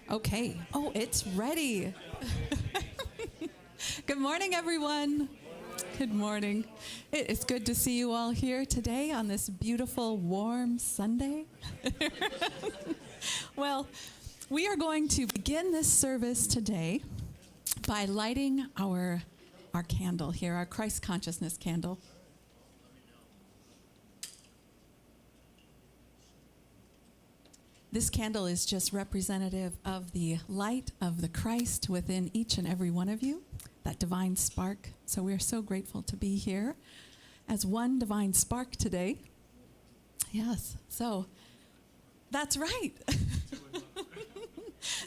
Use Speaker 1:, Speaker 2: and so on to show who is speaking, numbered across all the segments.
Speaker 1: Okay. Oh, it's ready. Good morning, everyone. Good morning. It is good to see you all here today on this beautiful, warm Sunday. Well, we are going to begin this service today by lighting our candle here, our Christ consciousness candle. This candle is just representative of the light of the Christ within each and every one of you, that divine spark. So we are so grateful to be here as one divine spark today. Yes, so that's right.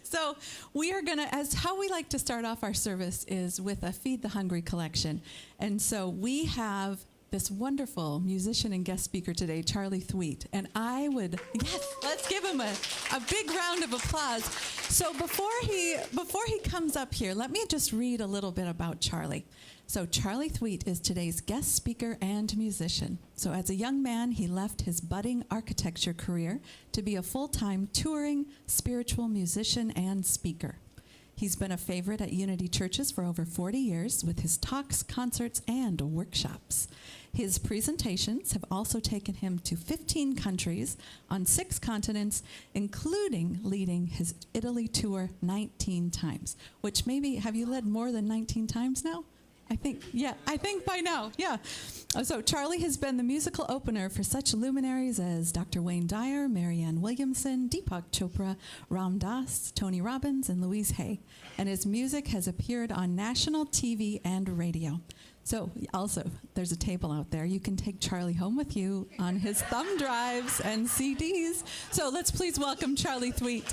Speaker 1: So we are going to, as how we like to start off our service is with a Feed the Hungry collection. And so we have this wonderful musician and guest speaker today, Charley Thweatt. And yes, let's give him a big round of applause. So before he comes up here, let me just read a little bit about Charley. So Charley Thweatt is today's guest speaker and musician. So as a young man, he left his budding architecture career to be a full-time touring spiritual musician and speaker. He's been a favorite at Unity churches for over 40 years with his talks, concerts, and workshops. His presentations have also taken him to 15 countries on 6 continents, including leading his Italy tour 19 times, which maybe, have you led more than 19 times now? I think by now, yeah. So Charley has been the musical opener for such luminaries as Dr. Wayne Dyer, Marianne Williamson, Deepak Chopra, Ram Dass, Tony Robbins, and Louise Hay. And his music has appeared on national TV and radio. So also, there's a table out there. You can take Charley home with you on his thumb drives and CDs. So let's please welcome Charley Thweatt.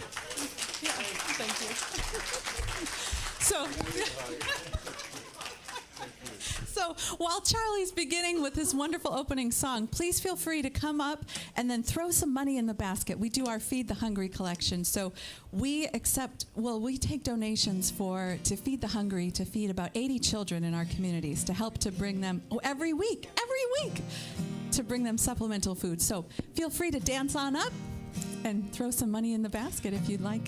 Speaker 1: Yeah, thank you. So while Charley's beginning with this wonderful opening song, please feel free to come up and then throw some money in the basket. We do our Feed the Hungry collection. So we take donations to Feed the Hungry, to feed about 80 children in our communities, to help to bring them, every week, to bring them supplemental food. So feel free to dance on up and throw some money in the basket if you'd like.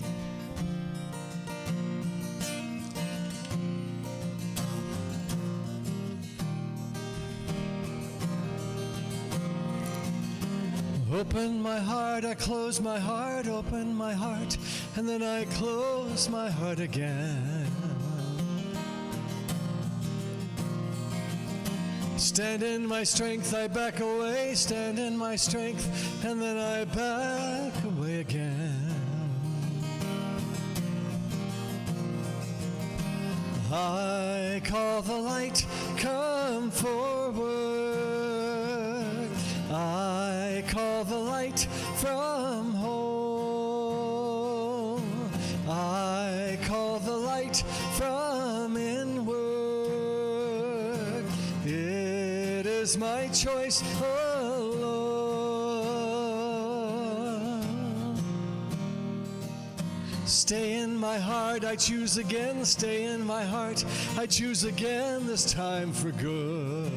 Speaker 2: Open my heart, I close my heart, open my heart, and then I close my heart again. Stand in my strength, I back away, stand in my strength, and then I back away again. I call the light, come forward. I call the light from home. I call the light from inward. It is my choice alone. Stay in my heart, I choose again. Stay in my heart, I choose again, this time for good.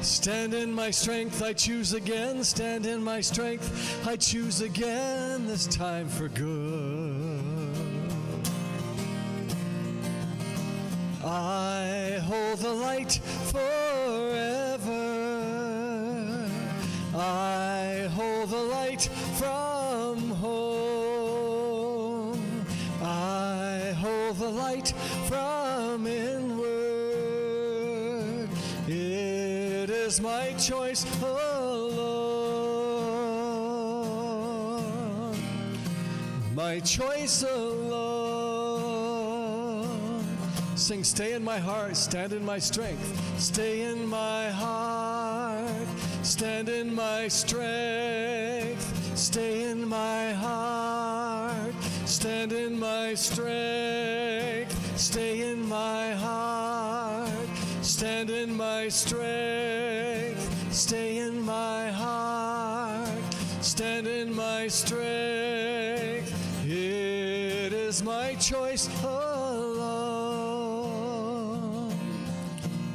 Speaker 2: Stand in my strength, I choose again. Stand in my strength, I choose again, this time for good. I hold the light forever. I hold the light from home. I hold the light from inward. It is my choice alone. My choice alone. Sing, stay in my heart, stand in my strength. Stay in my heart, stand in my strength. Stay in my heart, stand in my strength. Stay in my heart, stand in my strength. Stay in my heart, stand in my strength. It is my choice alone.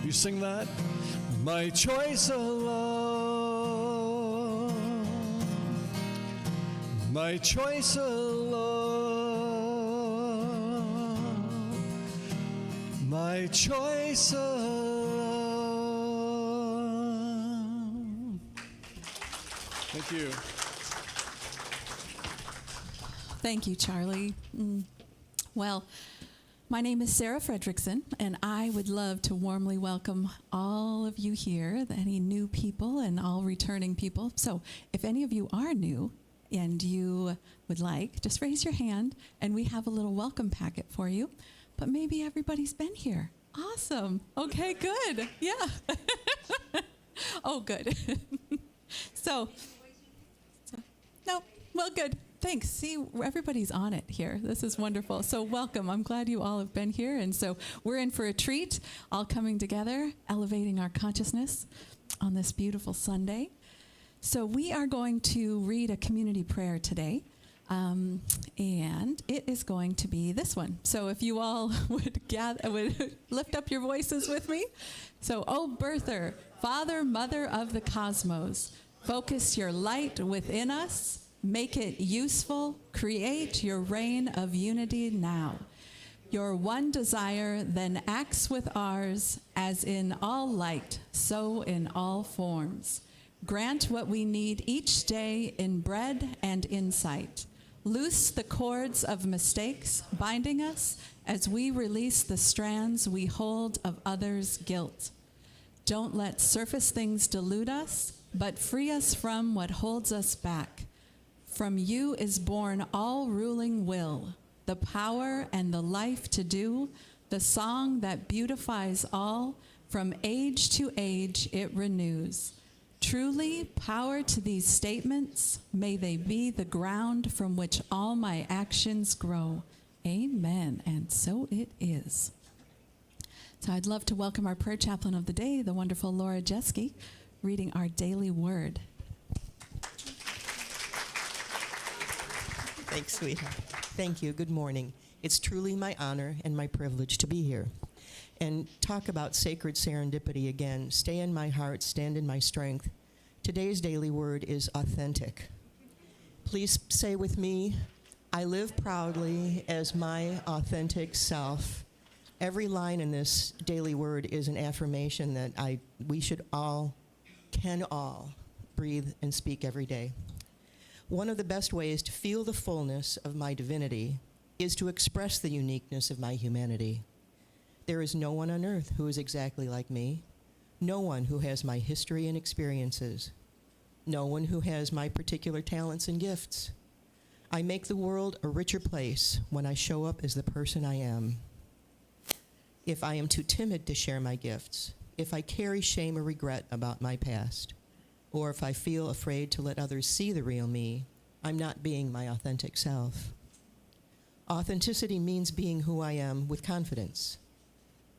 Speaker 2: You sing that? My choice alone. my choice alone, my choice alone. Thank you.
Speaker 1: Thank you, Charlie. Well, my name is Sarah Fredrickson, and I would love to warmly welcome all of you here, any new people and all returning people. So if any of you are new and you would like, just raise your hand, and we have a little welcome packet for you. But maybe everybody's been here. Awesome. Okay, good. Yeah. Oh, good. So, no, well, good. Thanks. See, everybody's on it here. This is wonderful. So welcome. I'm glad you all have been here. And so we're in for a treat, all coming together, elevating our consciousness on this beautiful Sunday. So we are going to read a community prayer today, and it is going to be this one. So if you all would lift up your voices with me. So, O birther, Father, Mother of the cosmos, focus your light within us. Make it useful. Create your reign of unity now. Your one desire then acts with ours, as in all light, so in all forms. Grant what we need each day in bread and insight. Loose the cords of mistakes binding us as we release the strands we hold of others' guilt. Don't let surface things delude us, but free us from what holds us back. From you is born all ruling will, the power and the life to do, the song that beautifies all, from age to age it renews. Truly, power to these statements, may they be the ground from which all my actions grow. Amen, and so it is. So I'd love to welcome our prayer chaplain of the day, the wonderful Laura Jeske, reading our daily word.
Speaker 3: Thanks, sweetheart. Thank you. Good morning. It's truly my honor and my privilege to be here and talk about sacred serendipity again. Stay in my heart, stand in my strength. Today's daily word is authentic. Please say with me, I live proudly as my authentic self. Every line in this daily word is an affirmation that we should all, can all, breathe and speak every day. One of the best ways to feel the fullness of my divinity is to express the uniqueness of my humanity. There is no one on earth who is exactly like me, no one who has my history and experiences, no one who has my particular talents and gifts. I make the world a richer place when I show up as the person I am. If I am too timid to share my gifts, if I carry shame or regret about my past, or if I feel afraid to let others see the real me, I'm not being my authentic self. Authenticity means being who I am with confidence.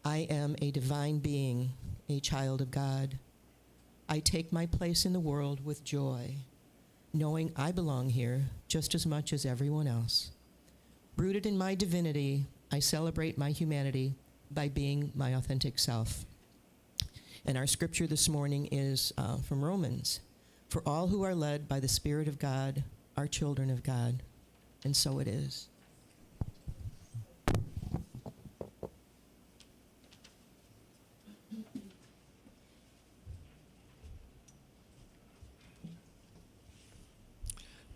Speaker 3: I am a divine being, a child of God. I take my place in the world with joy, knowing I belong here just as much as everyone else. Rooted in my divinity, I celebrate my humanity by being my authentic self. And our scripture this morning is from Romans. For all who are led by the Spirit of God are children of God. And so it is.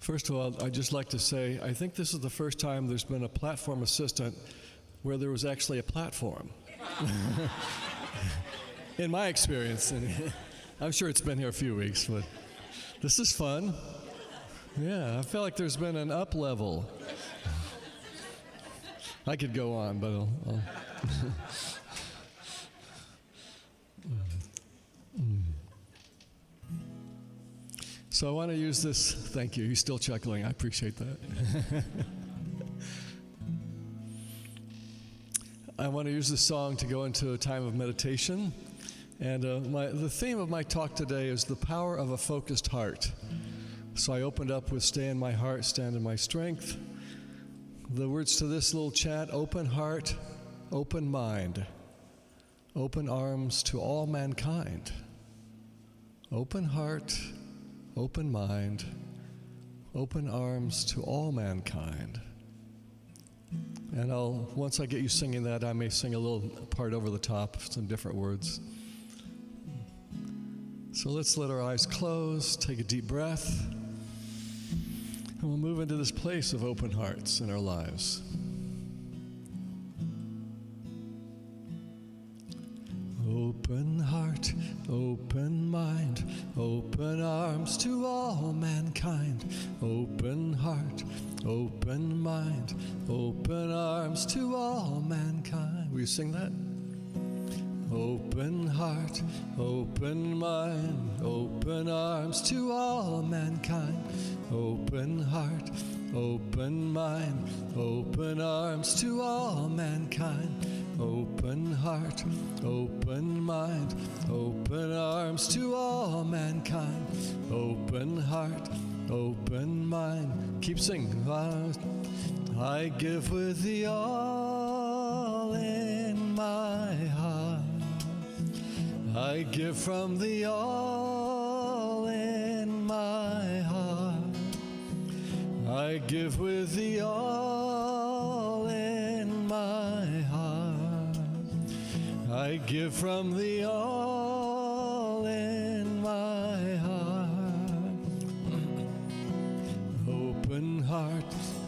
Speaker 2: First of all, I'd just like to say, I think this is the first time there's been a platform assistant where there was actually a platform. In my experience, and I'm sure it's been here a few weeks, but this is fun. Yeah, I feel like there's been an up level. I could go on, but I'll So I want to use this. Thank you. You're still chuckling. I appreciate that. I want to use this song to go into a time of meditation. And the theme of my talk today is the power of a focused heart. So I opened up with stay in my heart, stand in my strength. The words to this little chat: open heart, open mind, open arms to all mankind. Open heart, open mind, open arms to all mankind. And once I get you singing that, I may sing a little part over the top, some different words. So let's let our eyes close, take a deep breath, and we'll move into this place of open hearts in our lives. Open heart, open mind, open arms to all mankind. Open heart, open mind, open arms to all mankind. Will you sing that? Open heart, open mind, open arms to all mankind. Open heart, open mind, open arms to all mankind. Open heart, open mind, open arms to all mankind. Open heart, open mind. Keep singing. I give with the all in my heart. I give from the all in my heart. I give with the all in my heart. I give from the all in my heart. Open heart,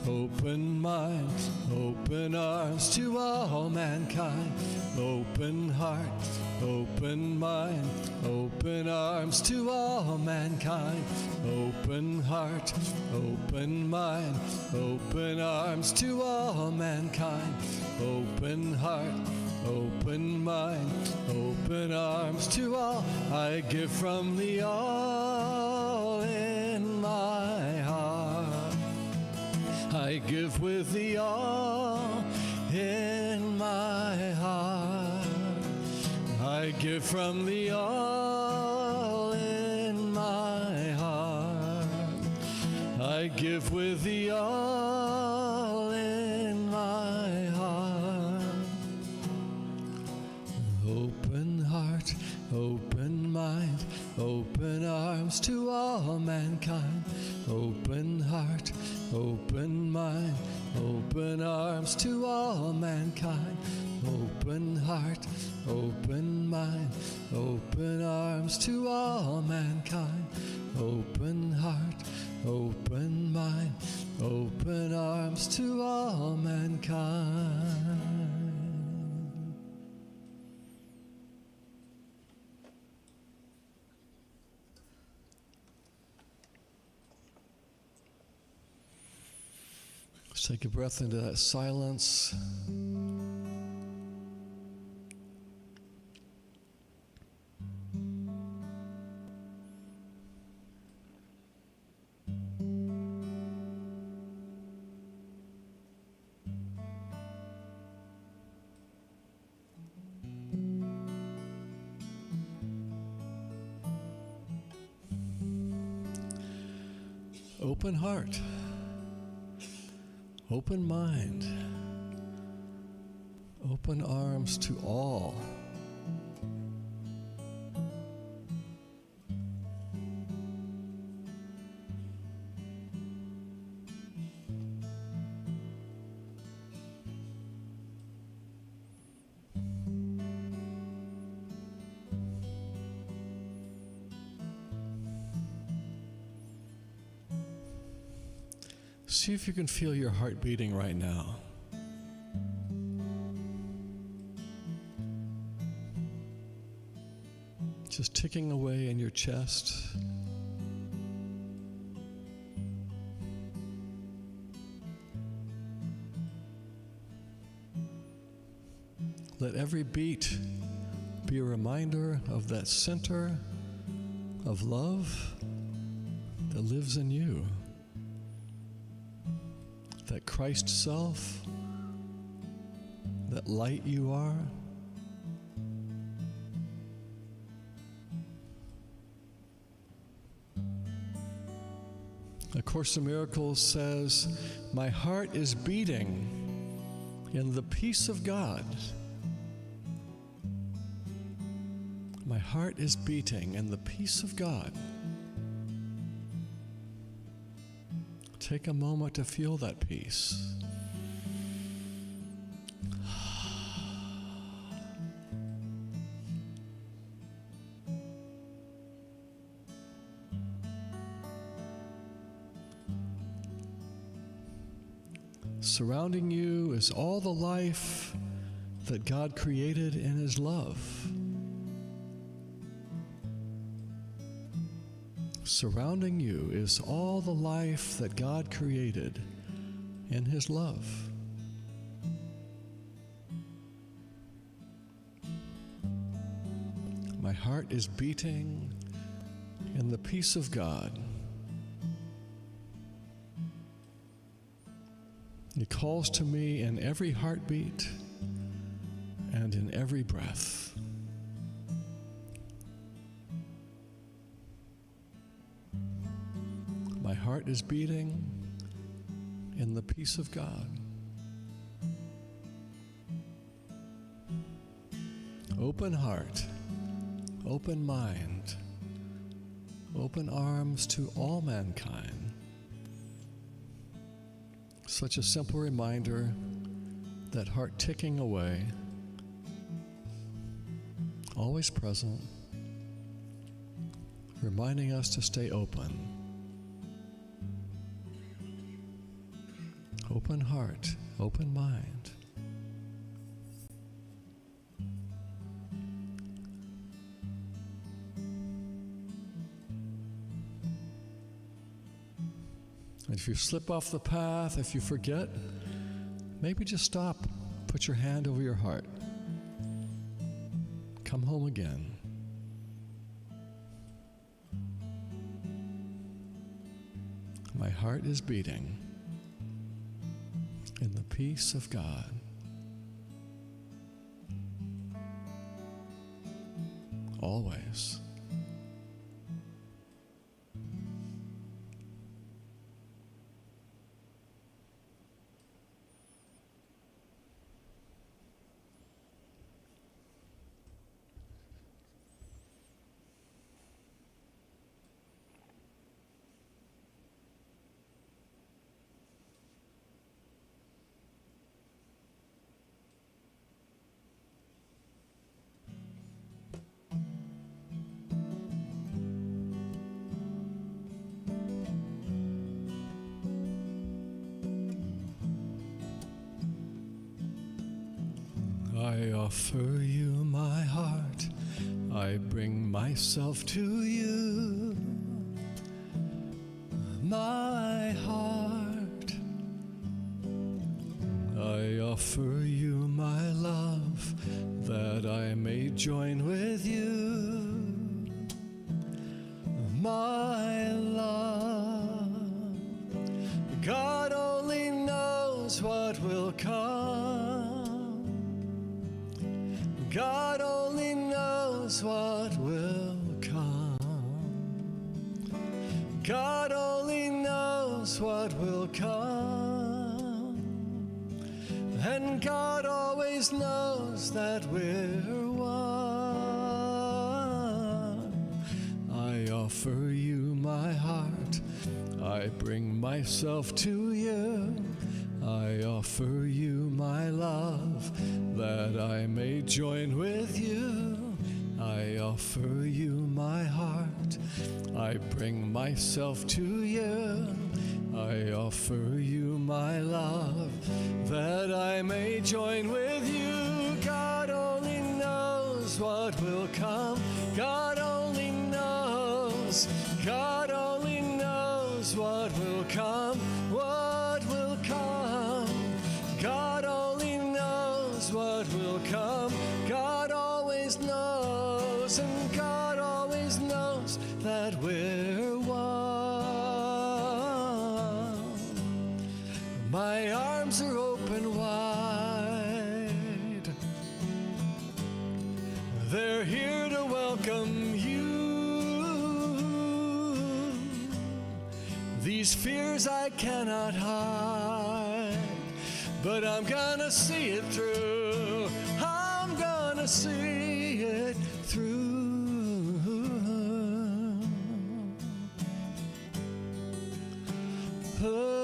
Speaker 2: open mind, open arms to all mankind. Open heart, open mind, open arms to all mankind. Open heart, open mind, open arms to all mankind. Open heart, open mind, open arms to all. I give from the all in my heart. I give with the all in my heart. I give from the all in my heart. I give with the all in my heart. Open heart, open mind, open arms to all mankind. Open heart, open mind, open arms to all mankind. Open heart, open mind, open arms to all mankind. Open heart, open mind, open arms to all mankind. Let's take a breath into that silence. Open heart, open mind, open arms to all. See if you can feel your heart beating right now. Just ticking away in your chest. Let every beat be a reminder of that center of love that lives in you. That Christ self, that light you are. A Course in Miracles says, my heart is beating in the peace of God. My heart is beating in the peace of God. take a moment to feel that peace. Surrounding you is all the life that God created in His love. Surrounding you is all the life that God created in His love. My heart is beating in the peace of God. He calls to me in every heartbeat and in every breath. My heart is beating in the peace of God. Open heart, open mind, open arms to all mankind. Such a simple reminder, that heart ticking away, always present, reminding us to stay open. Open heart, open mind. And if you slip off the path, if you forget, maybe just stop, put your hand over your heart. Come home again. My heart is beating in the peace of God. Always. I offer you my heart, I bring myself to you. My heart, I offer you my love, that I may join with you. My love, God only knows what will come. God only knows what will come. God only knows what will come. And God always knows that we're one. I offer you my heart, I bring myself to you. I offer you my love, that I may join with you. I offer you my heart, I bring myself to you. I offer you my love, that I may join with you. God only knows what will come. God only knows. God only knows what will come. What will come. God only knows what will come. God always knows, and God always knows that we're one. My arms are open wide. They're here to welcome you. These fears I cannot hide, but I'm gonna see it through. I'm gonna see it through. Oh.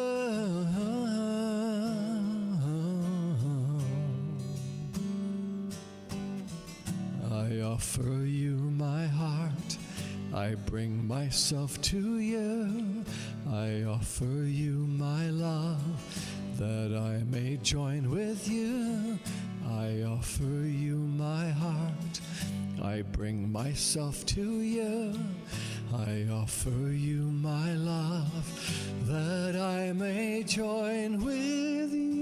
Speaker 2: offer you my heart. I bring myself to you. I offer you my love, that I may join with you. I offer you my heart. I bring myself to you. I offer you my love, that I may join with you.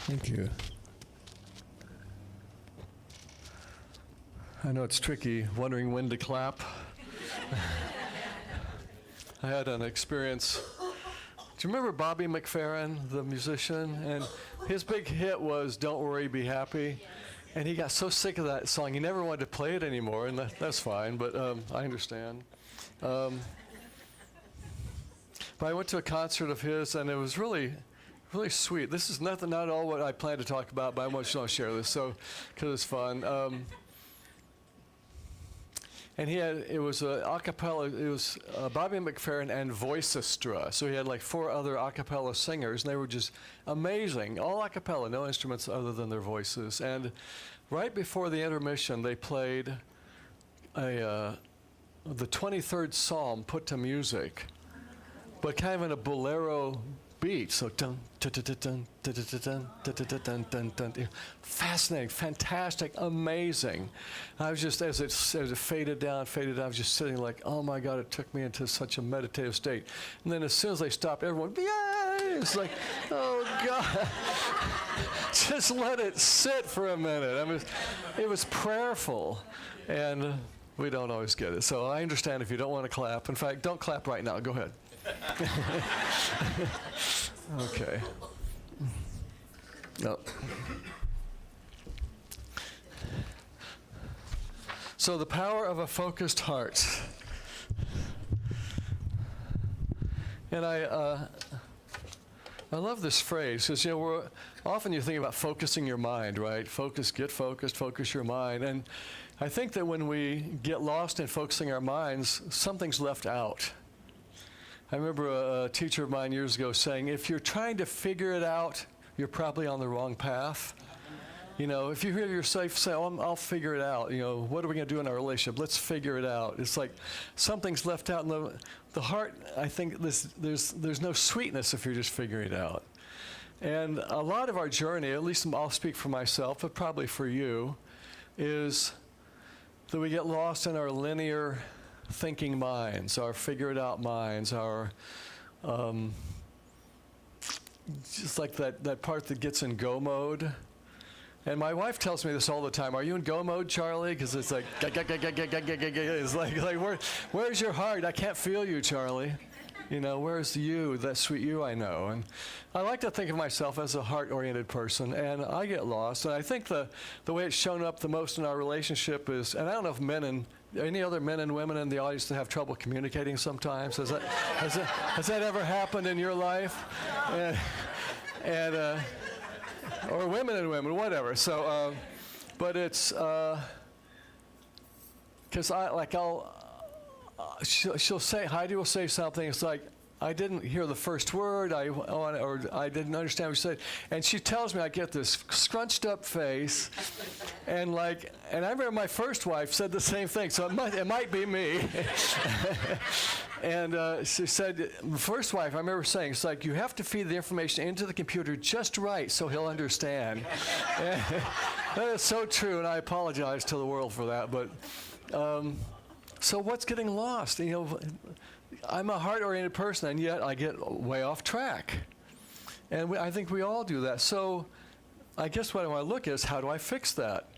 Speaker 2: Thank you. I know it's tricky, wondering when to clap. I had an experience. Do you remember Bobby McFerrin, the musician? And his big hit was "Don't Worry, Be Happy." And he got so sick of that song, he never wanted to play it anymore, and that's fine, but I understand. But I went to a concert of his, and it was really sweet. This is not at all what I planned to talk about, but I want to share this, because it's fun. And it was a cappella, it was Bobby McFerrin and Voicestra. So he had like 4 other a cappella singers, and they were just amazing. All a cappella, no instruments other than their voices. And right before the intermission, they played the 23rd Psalm put to music, but kind of in a bolero beat. So dun dun dun dun dun dun dun dun dun dun dun. Fascinating, fantastic, amazing. I was just as it faded down, I was just sitting like, oh my God! It took me into such a meditative state. And then as soon as they stopped, everyone, yay! It's like, oh God! Just let it sit for a minute. I mean, it was prayerful, and we don't always get it. So I understand if you don't want to clap. In fact, don't clap right now. Go ahead. Okay. No. So the power of a focused heart. And I love this phrase because often you think about focusing your mind, right? Get focused, focus your mind. And I think that when we get lost in focusing our minds, something's left out. I remember a teacher of mine years ago saying, if you're trying to figure it out, you're probably on the wrong path. If you hear yourself say, oh, I'll figure it out, what are we going to do in our relationship? Let's figure it out. It's like something's left out in the heart. I think there's no sweetness if you're just figuring it out. And a lot of our journey, at least I'll speak for myself, but probably for you, is that we get lost in our linear thinking minds, our figure-it-out minds, our just like that part that gets in go mode. And my wife tells me this all the time. Are you in go mode, Charlie? Because it's like, it's like where's your heart? I can't feel you, Charlie. Where's you, that sweet you I know? And I like to think of myself as a heart-oriented person, and I get lost. And I think the way it's shown up the most in our relationship is, and I don't know if any other men and women in the audience that have trouble communicating sometimes. Has that ever happened in your life? Or women and women, whatever. So, but it's because she'll say, Heidi will say something. It's like, I didn't hear the first word, or I didn't understand what she said. And she tells me, I get this scrunched up face, and I remember my first wife said the same thing, so it might be me. And she said, first wife, I remember saying, it's like, you have to feed the information into the computer just right so he'll understand. That is so true, and I apologize to the world for that, but so what's getting lost? I'm a heart-oriented person, and yet I get way off track. And I think we all do that. So I guess what I want to look at is, how do I fix that?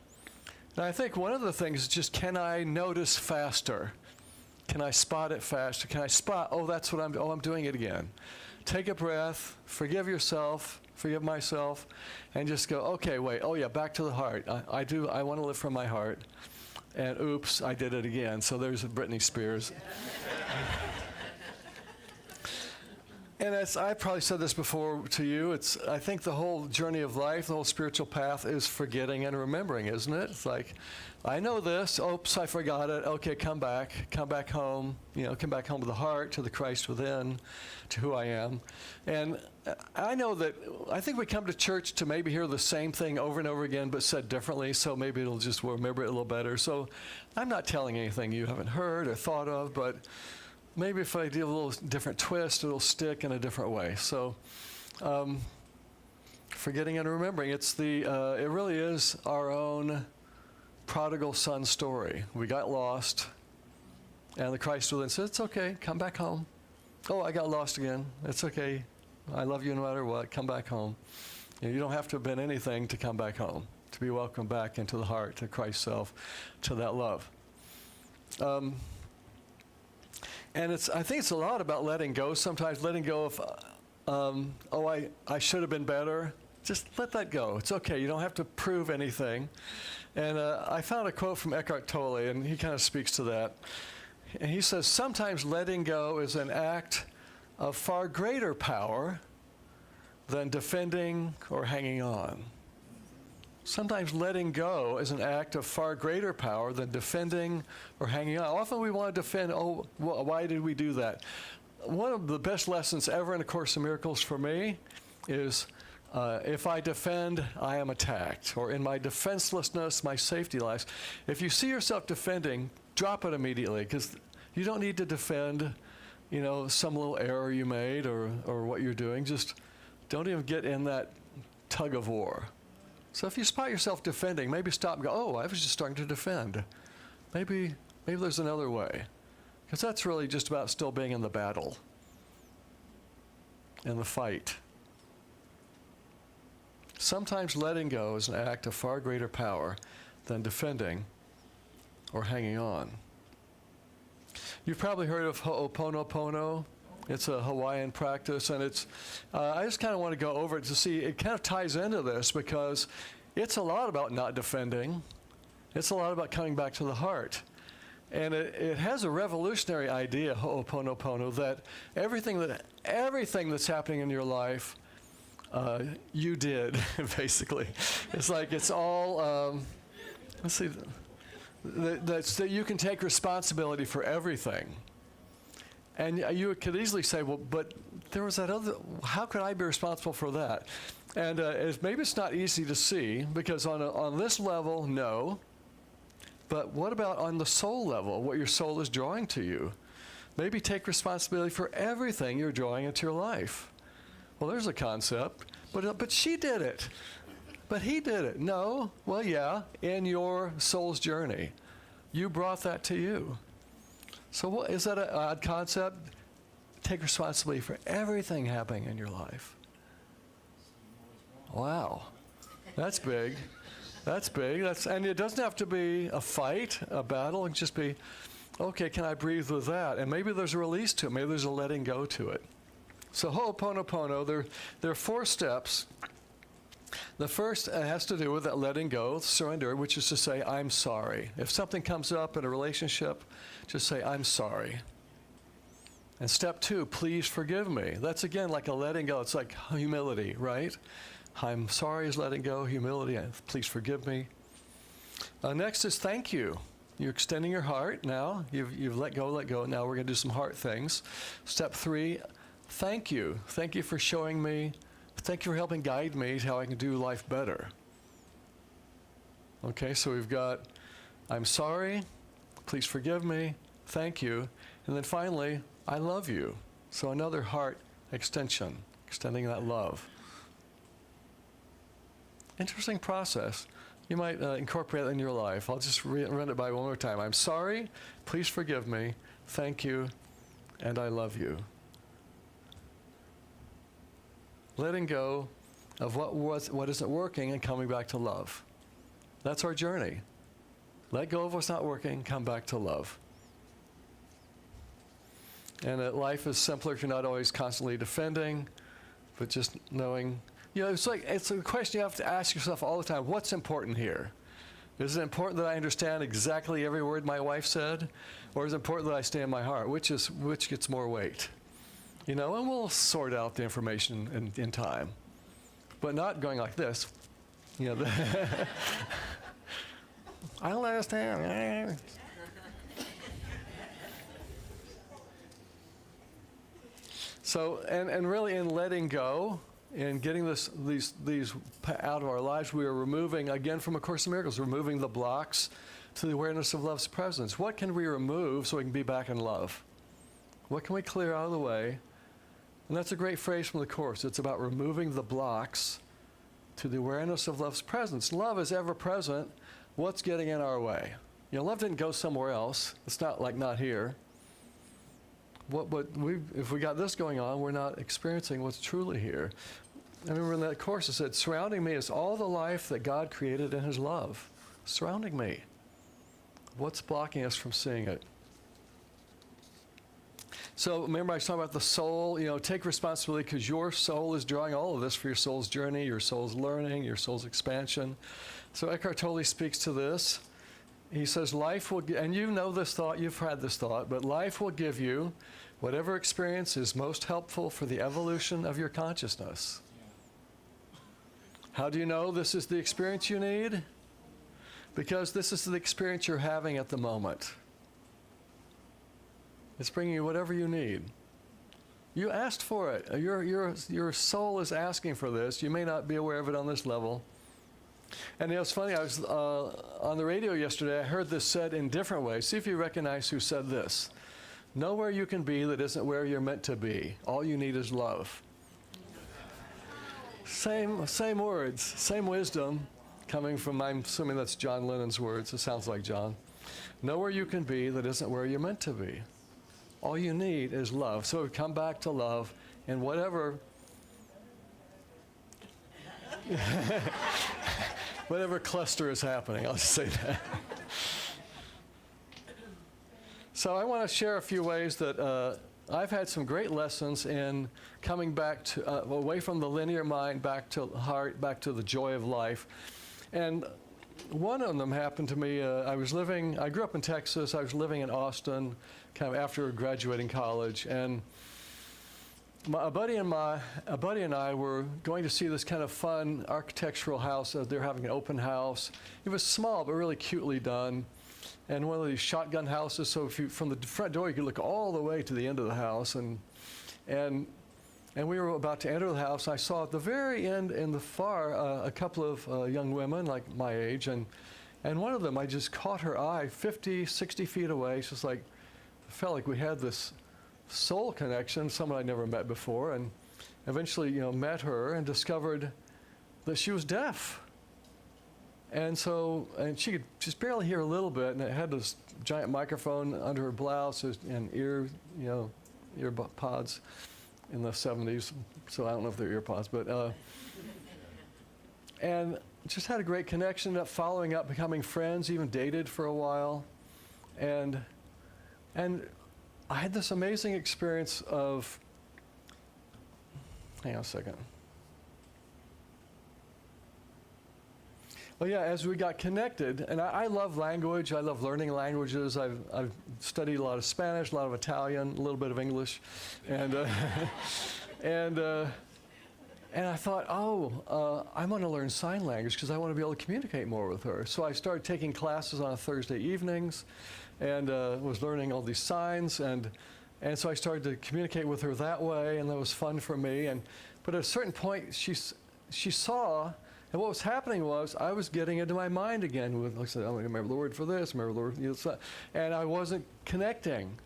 Speaker 2: And I think one of the things is just, can I notice faster? Can I spot it faster? Can I spot, that's what I'm doing it again. Take a breath, forgive yourself, forgive myself, and just go, okay, wait, back to the heart. I want to live from my heart. And oops, I did it again. So there's Britney Spears. And as I probably said this before to you, I think the whole journey of life, the whole spiritual path is forgetting and remembering, isn't it? It's like, I know this. Oops, I forgot it. Okay, come back home. Come back home to the heart, to the Christ within, to who I am. And I know that I think we come to church to maybe hear the same thing over and over again, but said differently. So maybe we'll remember it a little better. So I'm not telling anything you haven't heard or thought of, but maybe if I do a little different twist, it'll stick in a different way. So, forgetting and remembering, it really is our own prodigal son story. We got lost, and the Christ within said, "It's okay, come back home." "Oh, I got lost again. It's okay. I love you no matter what. Come back home." You don't have to have been anything to come back home, to be welcomed back into the heart, to Christ's self, to that love. And I think it's a lot about letting go. Sometimes letting go of, I should have been better. Just let that go. It's okay. You don't have to prove anything. And I found a quote from Eckhart Tolle, and he kind of speaks to that. And he says, sometimes letting go is an act of far greater power than defending or hanging on. Sometimes letting go is an act of far greater power than defending or hanging on. Often we want to defend, why did we do that? One of the best lessons ever in A Course in Miracles for me is if I defend, I am attacked. Or in my defenselessness, my safety lies. If you see yourself defending, drop it immediately, because you don't need to defend, some little error you made or what you're doing. Just don't even get in that tug of war. So if you spot yourself defending, maybe stop and go, I was just starting to defend. Maybe there's another way. Because that's really just about still being in the battle, in the fight. Sometimes letting go is an act of far greater power than defending or hanging on. You've probably heard of Ho'oponopono. It's a Hawaiian practice, and I just kind of want to go over it to see, it kind of ties into this because it's a lot about not defending. It's a lot about coming back to the heart. And it has a revolutionary idea, Ho'oponopono, that everything that's happening in your life, you did, basically. It's like it's all, let's see, that you can take responsibility for everything. And you could easily say, well, but there was that other, how could I be responsible for that? And maybe it's not easy to see, because on this level, no. But what about on the soul level, what your soul is drawing to you? Maybe take responsibility for everything you're drawing into your life. Well, there's a concept, but she did it. But he did it. No, well, yeah, in your soul's journey. You brought that to you. So is that an odd concept? Take responsibility for everything happening in your life. Wow. That's big. That's big. And it doesn't have to be a fight, a battle. It can just be, okay, can I breathe with that? And maybe there's a release to it. Maybe there's a letting go to it. So Ho'oponopono, there are 4 steps. The first has to do with that letting go, surrender, which is to say, I'm sorry. If something comes up in a relationship, just say, I'm sorry. And step 2, please forgive me. That's again like a letting go. It's like humility, right? I'm sorry is letting go, humility, please forgive me. Next is thank you. You're extending your heart now. You've let go. Now we're going to do some heart things. Step 3, thank you. Thank you for showing me. Thank you for helping guide me to how I can do life better. Okay, so we've got, I'm sorry, please forgive me, thank you, and then finally, I love you. So another heart extension, extending that love. Interesting process. You might incorporate it in your life. I'll just run it by one more time. I'm sorry, please forgive me, thank you, and I love you. Letting go of what isn't working and coming back to love. That's our journey. Let go of what's not working, come back to love. And that life is simpler if you're not always constantly defending, but just knowing, it's a question you have to ask yourself all the time. What's important here? Is it important that I understand exactly every word my wife said? Or is it important that I stay in my heart? Which gets more weight? and we'll sort out the information in time, but not going like this. I don't understand. So, and really in letting go and getting these out of our lives, we are removing, again from A Course in Miracles, removing the blocks to the awareness of love's presence. What can we remove so we can be back in love? What can we clear out of the way? And that's a great phrase from the Course. It's about removing the blocks to the awareness of love's presence. Love is ever present. What's getting in our way? Love didn't go somewhere else. It's not like not here. If we got this going on, we're not experiencing what's truly here. I remember in that Course it said, surrounding me is all the life that God created in His love. Surrounding me. What's blocking us from seeing it? So remember I was talking about the soul, take responsibility because your soul is drawing all of this for your soul's journey, your soul's learning, your soul's expansion. So Eckhart Tolle speaks to this. He says, life will, and you know this thought, you've had this thought, but life will give you whatever experience is most helpful for the evolution of your consciousness. How do you know this is the experience you need? Because this is the experience you're having at the moment. It's bringing you whatever you need. You asked for it. Your soul is asking for this. You may not be aware of it on this level. And it's funny, I was on the radio yesterday, I heard this said in different ways. See if you recognize who said this. Nowhere you can be that isn't where you're meant to be. All you need is love. Same words, same wisdom, coming from, I'm assuming that's John Lennon's words. It sounds like John. Nowhere you can be that isn't where you're meant to be. All you need is love. So we come back to love in whatever whatever cluster is happening, I'll just say that. So I want to share a few ways that I've had some great lessons in coming back to, away from the linear mind, back to the heart, back to the joy of life. And one of them happened to me, I grew up in Texas, I was living in Austin, kind of after graduating college, and a buddy and I were going to see this kind of fun architectural house. They're having an open house. It was small, but really cutely done. And one of these shotgun houses, so from the front door, you could look all the way to the end of the house. And we were about to enter the house. I saw at the very end in the far a couple of young women, like my age. And one of them, I just caught her eye 50, 60 feet away. It's just like, I felt like we had this soul connection, someone I'd never met before, and eventually, met her and discovered that she was deaf. And she could just barely hear a little bit, and it had this giant microphone under her blouse and ear pods in the 70s. So I don't know if they're ear pods, but and just had a great connection. Ended up following up, becoming friends, even dated for a while, and I had this amazing experience of, hang on a second. Well, yeah, as we got connected, and I love language, I love learning languages. I've studied a lot of Spanish, a lot of Italian, a little bit of English, and I thought, I want to learn sign language because I want to be able to communicate more with her. So I started taking classes on Thursday evenings, and was learning all these signs, and so I started to communicate with her that way, and that was fun for me. But at a certain point, she saw, and what was happening was I was getting into my mind again with, like I said, I remember the word for this, remember the word, and I wasn't connecting.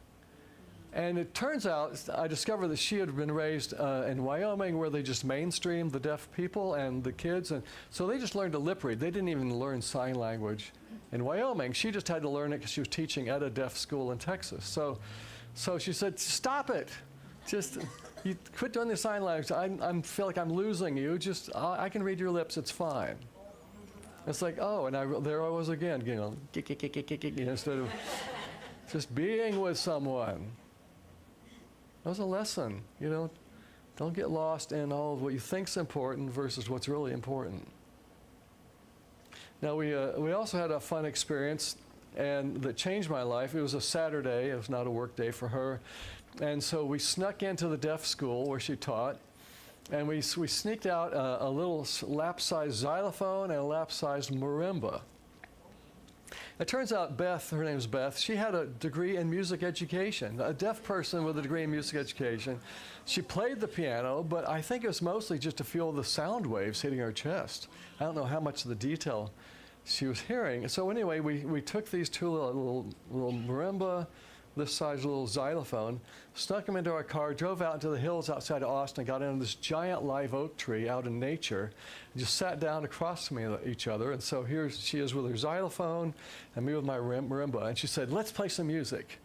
Speaker 2: And it turns out, I discovered that she had been raised in Wyoming, where they just mainstreamed the deaf people and the kids, and so they just learned to lip read. They didn't even learn sign language in Wyoming. She just had to learn it because she was teaching at a deaf school in Texas. So she said, "Stop it! Just you quit doing the sign language. I feel like I'm losing you. Just I can read your lips. It's fine." It's like, oh, and there I was again, instead of just being with someone. That was a lesson, Don't get lost in all of what you think's important versus what's really important. Now, we also had a fun experience, and that changed my life. It was a Saturday. It was not a work day for her. And so we snuck into the deaf school where she taught, and we sneaked out a little lap-sized xylophone and a lap-sized marimba. It turns out Beth, her name's Beth, she had a degree in music education, a deaf person with a degree in music education. She played the piano, but I think it was mostly just to feel the sound waves hitting her chest. I don't know how much of the detail she was hearing. So anyway, we took these two little marimba, this size little xylophone, snuck them into our car, drove out into the hills outside of Austin, got into this giant live oak tree out in nature, and just sat down across from each other. And so here she is with her xylophone and me with my marimba. And she said, let's play some music.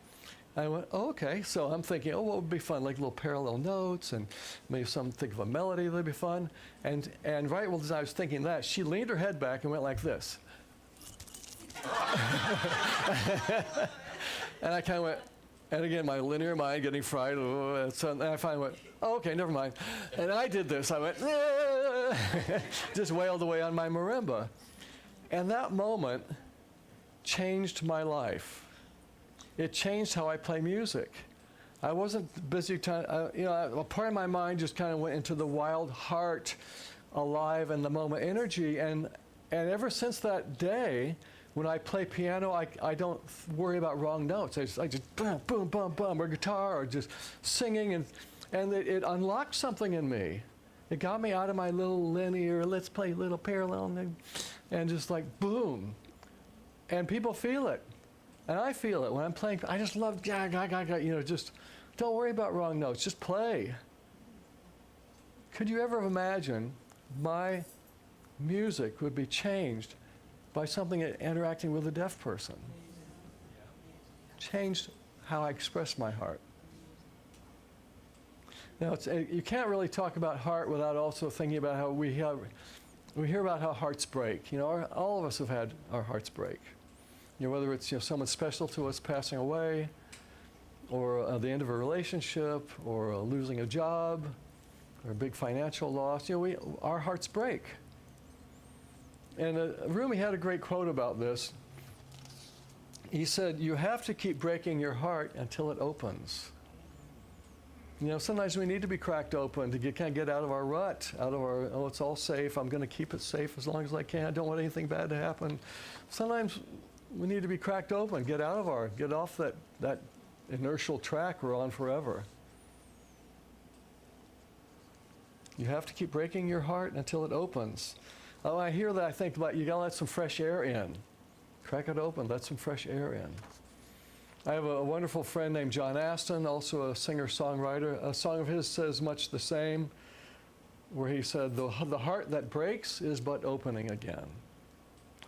Speaker 2: And I went, oh, okay. So I'm thinking, oh, what would be fun? Like little parallel notes and maybe think of a melody that'd be fun. And right as I was thinking that, she leaned her head back and went like this. And I kind of went, and again, my linear mind getting fried. So and I finally went, oh, okay, never mind. And I did this. I went, just wailed away on my marimba. And that moment changed my life. It changed how I play music. I wasn't busy trying, a part of my mind just kind of went into the wild heart, alive in the moment energy. And ever since that day, when I play piano, I don't worry about wrong notes. I just boom, boom, boom, boom, or guitar, or just singing, and it unlocked something in me. It got me out of my little linear, let's play little parallel, and just like boom. And people feel it, and I feel it when I'm playing. I just love, just don't worry about wrong notes, just play. Could you ever imagine my music would be changed by something interacting with a deaf person? Changed how I express my heart. Now, you can't really talk about heart without also thinking about how we hear about how hearts break. All of us have had our hearts break. Whether it's someone special to us passing away, or the end of a relationship, or losing a job, or a big financial loss. Our hearts break. And Rumi had a great quote about this. He said, you have to keep breaking your heart until it opens. Sometimes we need to be cracked open to kind of get out of our rut, out of our, oh, it's all safe, I'm going to keep it safe as long as I can, I don't want anything bad to happen. Sometimes we need to be cracked open, get off that inertial track we're on forever. You have to keep breaking your heart until it opens. Oh, I hear that, I think about you got to let some fresh air in. Crack it open, let some fresh air in. I have a wonderful friend named John Aston, also a singer-songwriter. A song of his says much the same, where he said, the heart that breaks is but opening again.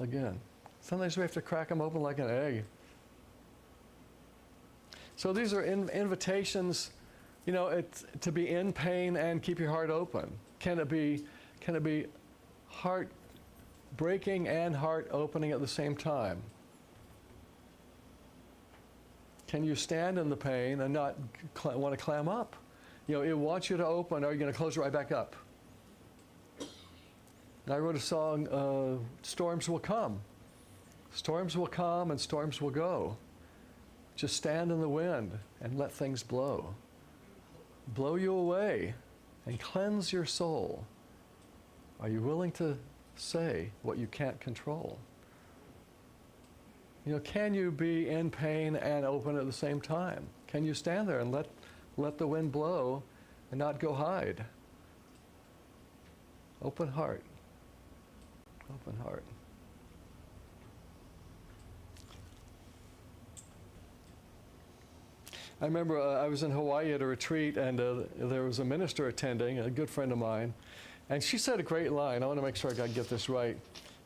Speaker 2: Again. Sometimes we have to crack them open like an egg. So these are invitations, to be in pain and keep your heart open. Can it be heart breaking and heart opening at the same time? Can you stand in the pain and not want to clam up? It wants you to open. Are you going to close it right back up? I wrote a song, Storms Will Come. Storms will come and storms will go. Just stand in the wind and let things blow. Blow you away and cleanse your soul. Are you willing to say what you can't control? Can you be in pain and open at the same time? Can you stand there and let the wind blow and not go hide? Open heart. Open heart. I remember I was in Hawaii at a retreat, and there was a minister attending, a good friend of mine, and she said a great line. I want to make sure I get this right.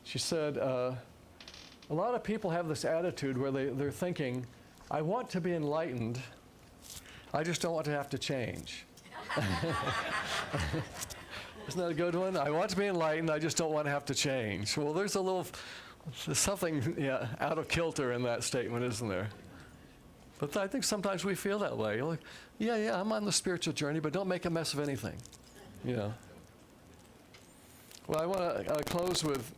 Speaker 2: She said, a lot of people have this attitude where they're thinking, I want to be enlightened, I just don't want to have to change. Isn't that a good one? I want to be enlightened, I just don't want to have to change. Well, there's something out of kilter in that statement, isn't there? But I think sometimes we feel that way. You're like, yeah, I'm on the spiritual journey, but don't make a mess of anything. Well, I want to close with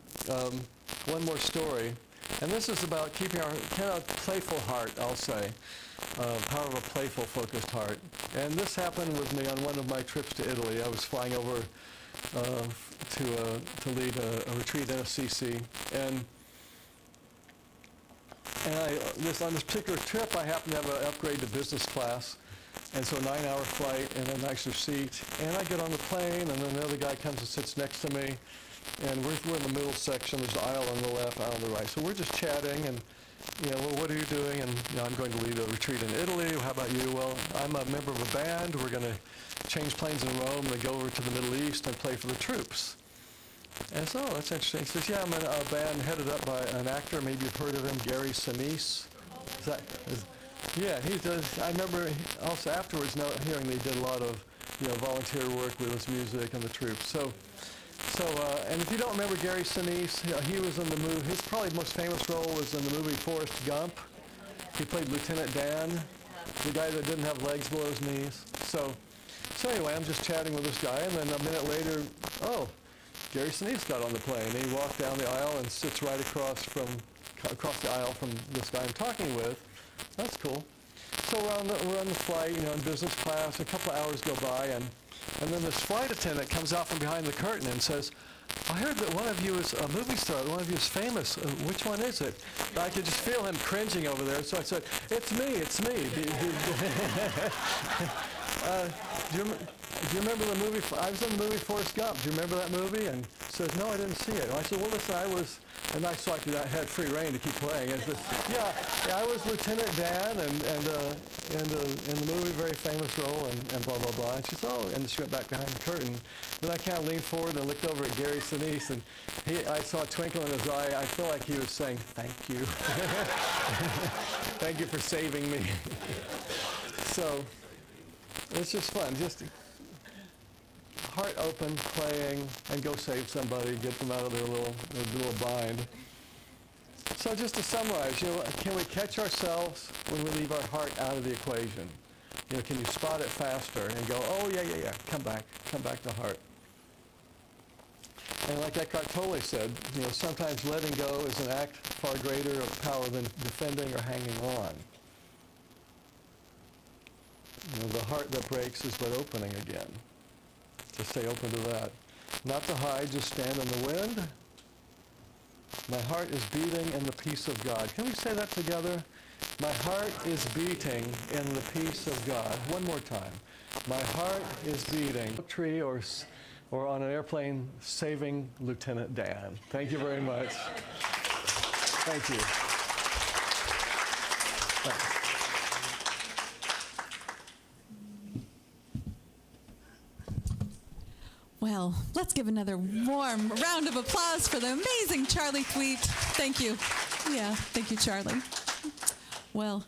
Speaker 2: one more story. And this is about keeping our kind of playful heart, I'll say. Power of a playful, focused heart. And this happened with me on one of my trips to Italy. I was flying over to lead a retreat in Assisi. And on this particular trip, I happened to have an upgrade to business class. And so a 9-hour flight and a nicer seat. And I get on the plane, and then the other guy comes and sits next to me. And we're in the middle section. There's an aisle on the left, aisle on the right. So we're just chatting, and, well, what are you doing? And, I'm going to lead a retreat in Italy. How about you? Well, I'm a member of a band. We're going to change planes in Rome and go over to the Middle East and play for the troops. And so, that's interesting. He says, yeah, I'm in a band headed up by an actor. Maybe you've heard of him, Gary Sinise. Yeah, he does. I remember also afterwards hearing that he did a lot of, volunteer work with his music and the troops. So, and if you don't remember Gary Sinise, he was in the movie. His probably most famous role was in the movie Forrest Gump. He played Lieutenant Dan, the guy that didn't have legs below his knees. So anyway, I'm just chatting with this guy, and then a minute later, Gary Sinise got on the plane. And he walked down the aisle and sits right across the aisle from this guy I'm talking with. That's cool. So we're on the flight, in business class. A couple of hours go by, and then this flight attendant comes out from behind the curtain and says, I heard that one of you is a movie star, one of you is famous. Which one is it? I could just feel him cringing over there, so I said, it's me. Do you remember the movie? I was in the movie Forrest Gump. Do you remember that movie? And he says, no, I didn't see it. And I said, well, listen, and I saw I had free reign to keep playing. And said, yeah, I was Lieutenant Dan, and in the movie, very famous role, and blah, blah, blah. And she said, and she went back behind the curtain. Then I kind of leaned forward and looked over at Gary Sinise, and I saw a twinkle in his eye. I feel like he was saying, thank you. Thank you for saving me. So it's just fun. Just heart open, playing, and go save somebody, get them out of their little bind. So just to summarize, can we catch ourselves when we leave our heart out of the equation? Can you spot it faster and go, oh, yeah, come back to heart. And like Eckhart Tolle said, sometimes letting go is an act far greater of power than defending or hanging on. The heart that breaks is but opening again. To stay open to that. Not to hide, just stand in the wind. My heart is beating in the peace of God. Can we say that together? My heart is beating in the peace of God. One more time. My heart is beating. Tree or on an airplane saving Lieutenant Dan. Thank you very much. Thank you. Thanks.
Speaker 1: Well, let's give another warm round of applause for the amazing Charley Thweatt. Thank you. Yeah, thank you, Charley. Well,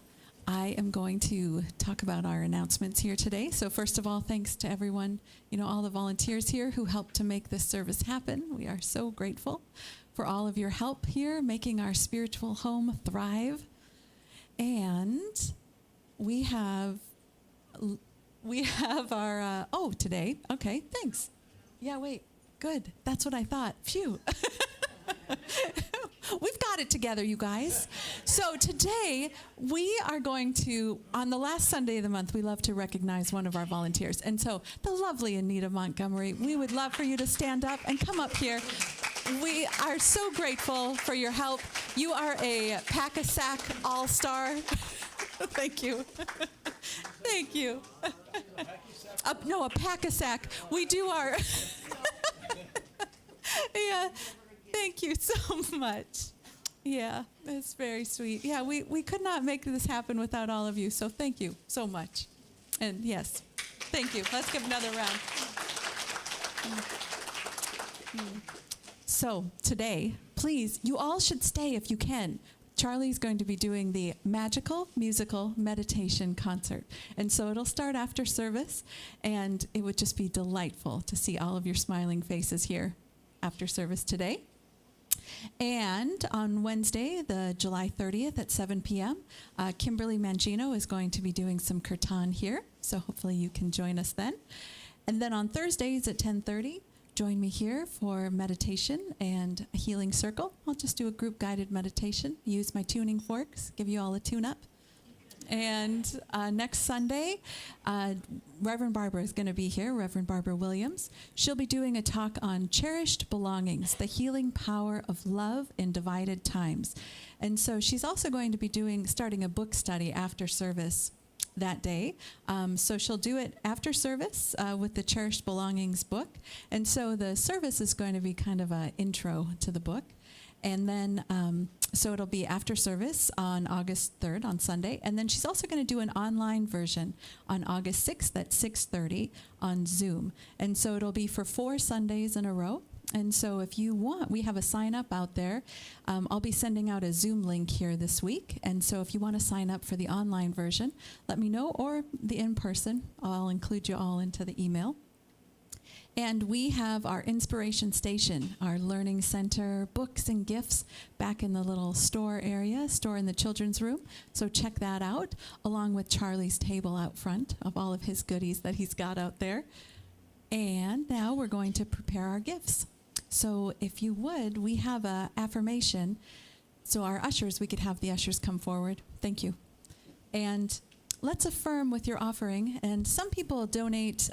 Speaker 1: I am going to talk about our announcements here today. So first of all, thanks to everyone, all the volunteers here who helped to make this service happen. We are so grateful for all of your help here, making our spiritual home thrive. And we have our, today. Okay, thanks. Yeah, wait. Good. That's what I thought. Phew. We've got it together, you guys. So today, we are going to, on the last Sunday of the month, we love to recognize one of our volunteers. And so the lovely Anita Montgomery, we would love for you to stand up and come up here. We are so grateful for your help. You are a Pack-a-Sack all-star. Thank you. Thank you. A Pack-a-Sack. We do our... Yeah. Thank you so much. Yeah, it's very sweet. Yeah, we could not make this happen without all of you, so thank you so much. And yes, thank you. Let's give another round. So today, please, you all should stay if you can. Charley's going to be doing the magical musical meditation concert. And so it'll start after service, and it would just be delightful to see all of your smiling faces here after service today. And on Wednesday, the July 30th at 7 p.m., Kimberly Mangino is going to be doing some kirtan here, so hopefully you can join us then. And then on Thursdays at 10:30, join me here for meditation and a healing circle. I'll just do a group guided meditation, use my tuning forks, give you all a tune up. And next Sunday, Reverend Barbara is going to be here, Reverend Barbara Williams. She'll be doing a talk on cherished belongings, the healing power of love in divided times. And so she's also going to be starting a book study after service that day. So she'll do it after service with the Cherished Belongings book. And so the service is going to be kind of an intro to the book. And then, so it'll be after service on August 3rd, on Sunday. And then she's also going to do an online version on August 6th at 6:30 on Zoom. And so it'll be for 4 Sundays in a row. And so if you want, we have a sign up out there. I'll be sending out a Zoom link here this week. And so if you want to sign up for the online version, let me know, or the in-person. I'll include you all into the email. And we have our inspiration station, our learning center, books and gifts back in the little store area, store in the children's room. So check that out, along with Charlie's table out front of all of his goodies that he's got out there. And now we're going to prepare our gifts. So if you would, we have an affirmation. So our ushers, we could have the ushers come forward. Thank you. And let's affirm with your offering. And some people donate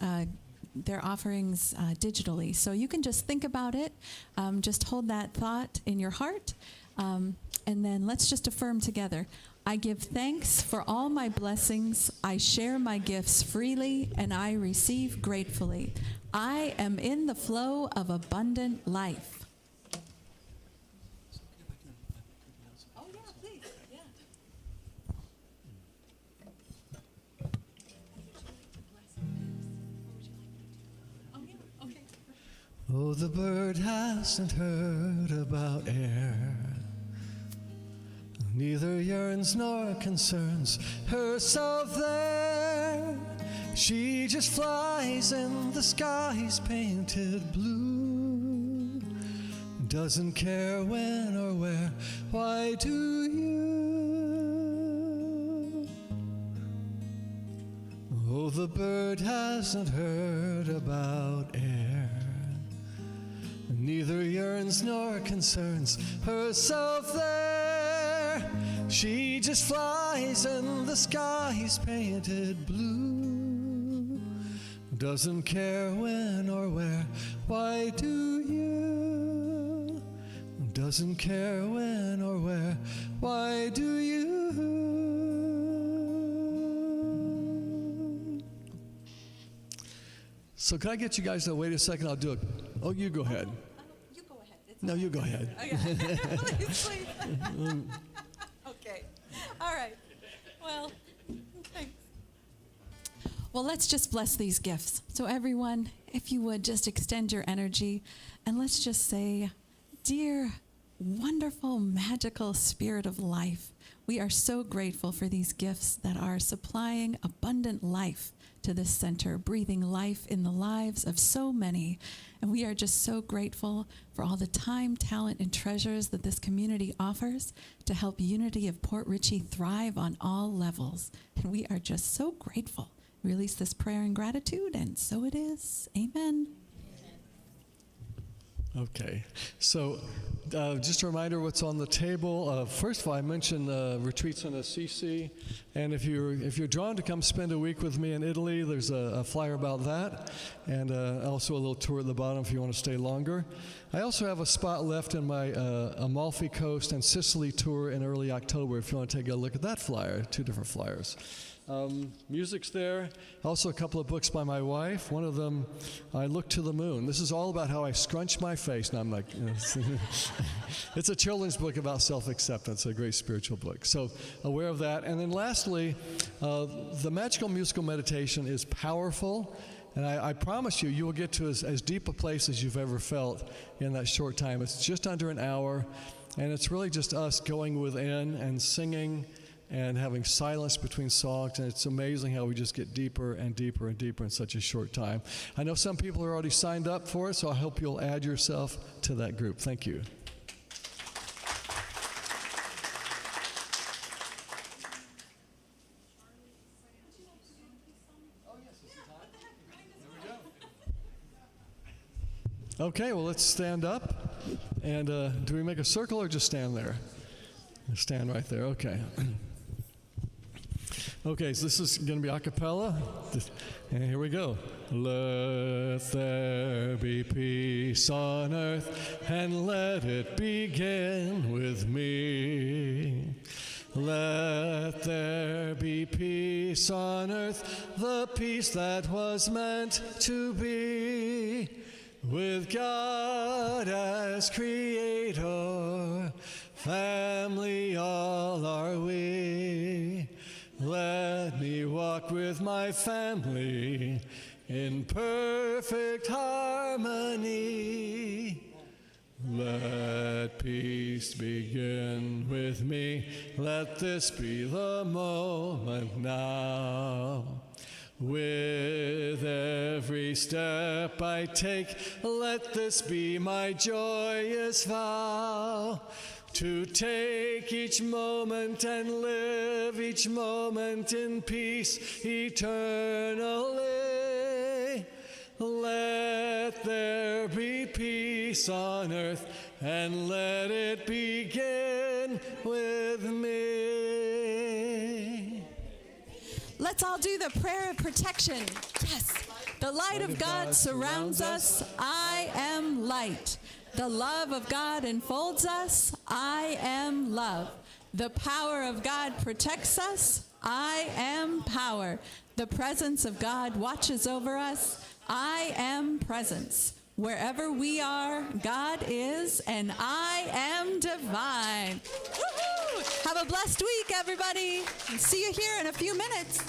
Speaker 1: their offerings digitally. So you can just think about it. Just hold that thought in your heart. And then let's just affirm together. I give thanks for all my blessings. I share my gifts freely, and I receive gratefully. I am in the flow of abundant life. Oh, yeah, please. Yeah.
Speaker 2: Oh, the bird hasn't heard about air, neither yearns nor concerns herself there. She just flies in the sky's painted blue, doesn't care when or where. Why do you? Oh, the bird hasn't heard about air, neither yearns nor concerns herself there. She just flies in the sky's painted blue, doesn't care when or where. Why do you? Doesn't care when or where. Why do you? So can I get you guys to wait a second? I'll do it. Oh, you go ahead.
Speaker 1: You go ahead.
Speaker 2: No, you go ahead.
Speaker 1: Okay. Please. Okay. All right. Well, thanks. Well, let's just bless these gifts. So everyone, if you would just extend your energy, and let's just say, dear, wonderful, magical spirit of life, we are so grateful for these gifts that are supplying abundant life to this center, breathing life in the lives of so many. And we are just so grateful for all the time, talent, and treasures that this community offers to help Unity of Port Richey thrive on all levels. And we are just so grateful. Release this prayer in gratitude, and so it is. Amen.
Speaker 2: Okay, so just a reminder what's on the table. First of all, I mentioned retreats in Assisi, and if you're drawn to come spend a week with me in Italy, there's a flyer about that, and also a little tour at the bottom if you want to stay longer. I also have a spot left in my Amalfi Coast and Sicily tour in early October if you want to take a look at that flyer, 2 different flyers. Music's there. Also a couple of books by my wife. One of them, I Look to the Moon. This is all about how I scrunch my face. Now I'm like, you know, it's a children's book about self-acceptance, a great spiritual book. So aware of that. And then lastly, the magical musical meditation is powerful. And I promise you will get to as deep a place as you've ever felt in that short time. It's just under an hour. And it's really just us going within and singing and having silence between songs, and it's amazing how we just get deeper and deeper and deeper in such a short time. I know some people are already signed up for it, so I hope you'll add yourself to that group. Thank you. Okay, well, let's stand up. And do we make a circle or just stand there? Stand right there, okay. Okay, so this is going to be a cappella. And here we go. Let there be peace on earth, and let it begin with me. Let there be peace on earth, the peace that was meant to be. With God as creator, family all are we. Let me walk with my family in perfect harmony. Let peace begin with me. Let this be the moment now. With every step I take, let this be my joyous vow. To take each moment and live each moment in peace eternally. Let there be peace on earth, and let it begin with me.
Speaker 1: Let's all do the prayer of protection. Yes. The light of God surrounds us. I am light. The love of God enfolds us. I am love. The power of God protects us. I am power. The presence of God watches over us. I am presence. Wherever we are, God is, and I am divine. Woo-hoo! Have a blessed week, everybody. See you here in a few minutes.